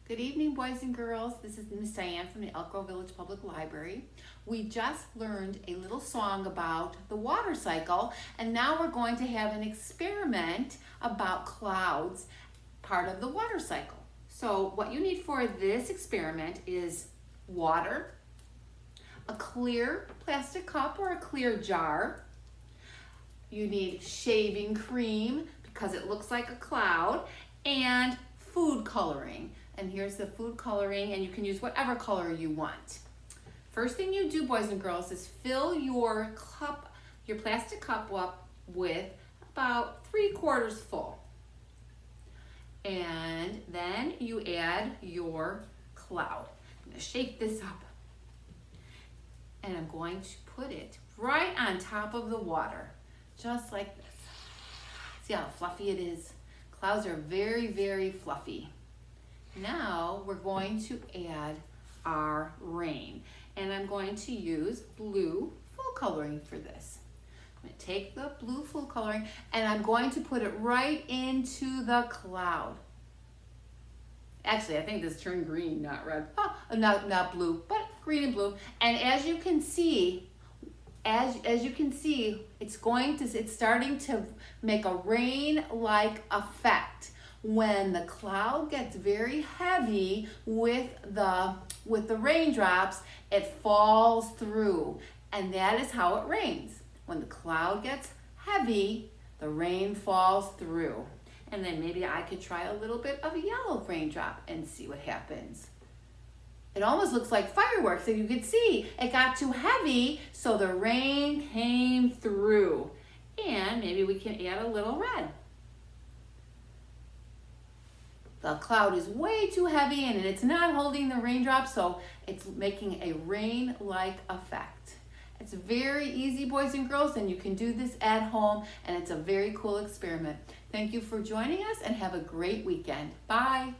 Good evening, boys and girls. This is Miss Dianne from the Elk Grove Village Public Library. We just learned a little song about the water cycle, and now we're going to have an experiment about clouds, part of the water cycle. So what you need for this experiment is water, a clear plastic cup or a clear jar. You need shaving cream because it looks like a cloud, and food coloring. And here's the food coloring, and you can use whatever color you want. First thing you do, boys and girls, is fill your cup, your plastic cup up with about 3/4 full. And then you add your cloud. I'm gonna shake this up. And I'm going to put it right on top of the water, just like this. See how fluffy it is? Clouds are very, very fluffy. Now we're going to add our rain, and I'm going to use blue full coloring for this. I'm going to take the blue full coloring and I'm going to put it right into the cloud. Actually, I think this turned green, not red. Oh, not blue, but green and blue. And as you can see, it's starting to make a rain-like effect. When the cloud gets very heavy with the raindrops, it falls through, and that is how it rains. When the cloud gets heavy, the rain falls through. And then maybe I could try a little bit of a yellow raindrop and see what happens. It almost looks like fireworks, and you can see it got too heavy, so the rain came through. And maybe we can add a little red. The cloud is way too heavy and it's not holding the raindrops, so it's making a rain-like effect. It's very easy, boys and girls, and you can do this at home, and it's a very cool experiment. Thank you for joining us, and have a great weekend. Bye.